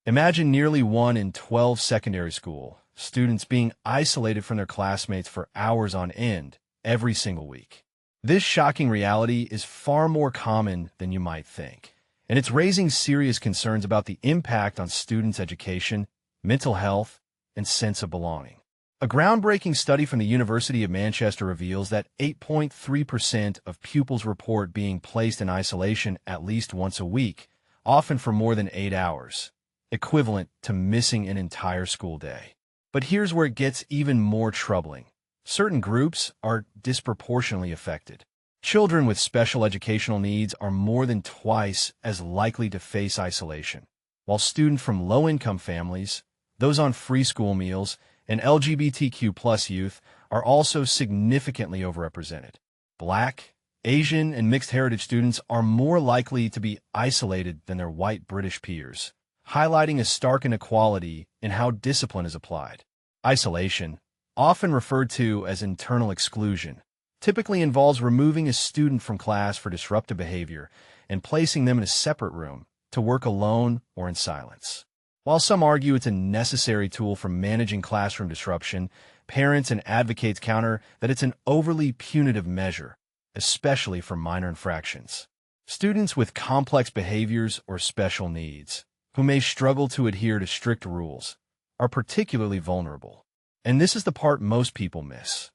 Imagine nearly 1 in 12 secondary school students being isolated from their classmates for hours on end every single week. This shocking reality is far more common than you might think, and it's raising serious concerns about the impact on students' education, mental health, and sense of belonging. A groundbreaking study from the University of Manchester reveals that 8.3% of pupils report being placed in isolation at least once a week, often for more than 8 hours, equivalent to missing an entire school day. But here's where it gets even more troubling. Certain groups are disproportionately affected. Children with special educational needs are more than twice as likely to face isolation, while students from low-income families, those on free school meals, and LGBTQ+ youth are also significantly overrepresented. Black, Asian, and mixed heritage students are more likely to be isolated than their white British peers, highlighting a stark inequality in how discipline is applied. Isolation, often referred to as internal exclusion, typically involves removing a student from class for disruptive behavior and placing them in a separate room to work alone or in silence. While some argue it's a necessary tool for managing classroom disruption, parents and advocates counter that it's an overly punitive measure, especially for minor infractions. Students with complex behaviors or special needs, who may struggle to adhere to strict rules, are particularly vulnerable. And this is the part most people miss.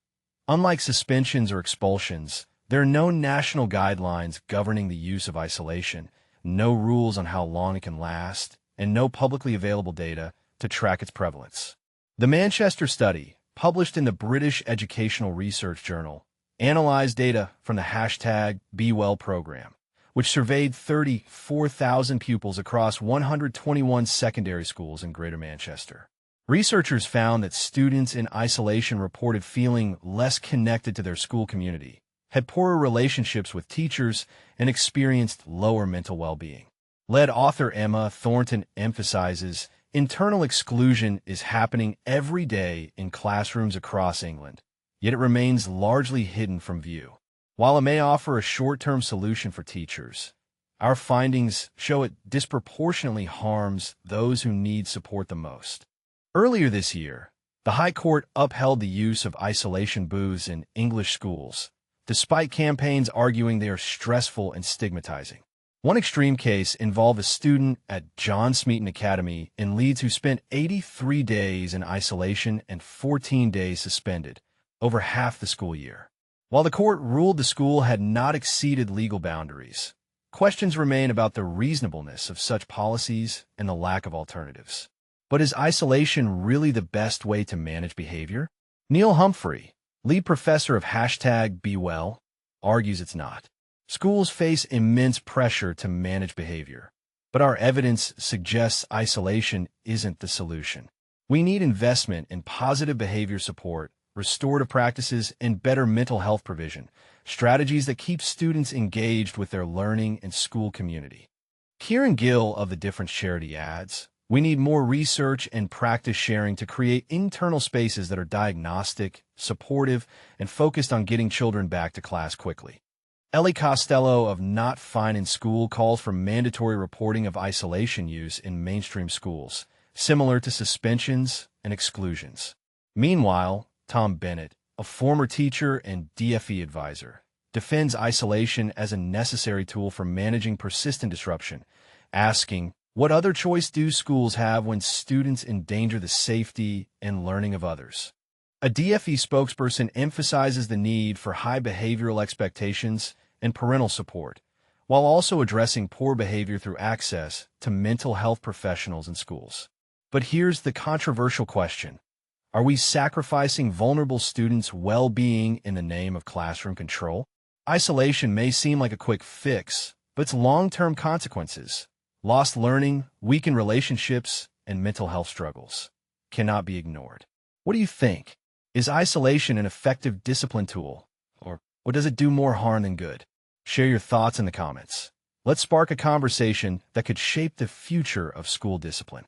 Unlike suspensions or expulsions, there are no national guidelines governing the use of isolation, no rules on how long it can last, and no publicly available data to track its prevalence. The Manchester study, published in the British Educational Research Journal, analyzed data from the #BeWell program, which surveyed 34,000 pupils across 121 secondary schools in Greater Manchester. Researchers found that students in isolation reported feeling less connected to their school community, had poorer relationships with teachers, and experienced lower mental well-being. Lead author Emma Thornton emphasizes internal exclusion is happening every day in classrooms across England, yet it remains largely hidden from view. While it may offer a short-term solution for teachers, our findings show it disproportionately harms those who need support the most. Earlier this year, the High Court upheld the use of isolation booths in English schools, despite campaigns arguing they are stressful and stigmatizing. One extreme case involved a student at John Smeaton Academy in Leeds who spent 83 days in isolation and 14 days suspended, over half the school year. While the court ruled the school had not exceeded legal boundaries, questions remain about the reasonableness of such policies and the lack of alternatives. But is isolation really the best way to manage behavior? Neil Humphrey, lead professor of #BeWell, argues it's not. Schools face immense pressure to manage behavior, but our evidence suggests isolation isn't the solution. We need investment in positive behavior support, restorative practices, and better mental health provision, strategies that keep students engaged with their learning and school community. Kieran Gill of the Difference Charity adds, "We need more research and practice sharing to create internal spaces that are diagnostic, supportive, and focused on getting children back to class quickly." Ellie Costello of Not Fine in School calls for mandatory reporting of isolation use in mainstream schools, similar to suspensions and exclusions. Meanwhile, Tom Bennett, a former teacher and DFE advisor, defends isolation as a necessary tool for managing persistent disruption, asking, what other choice do schools have when students endanger the safety and learning of others? A DFE spokesperson emphasizes the need for high behavioral expectations and parental support, while also addressing poor behavior through access to mental health professionals in schools. But here's the controversial question. Are we sacrificing vulnerable students' well-being in the name of classroom control? Isolation may seem like a quick fix, but its long-term consequences, lost learning, weakened relationships, and mental health struggles, cannot be ignored. What do you think? Is isolation an effective discipline tool, or does it do more harm than good? Share your thoughts in the comments. Let's spark a conversation that could shape the future of school discipline.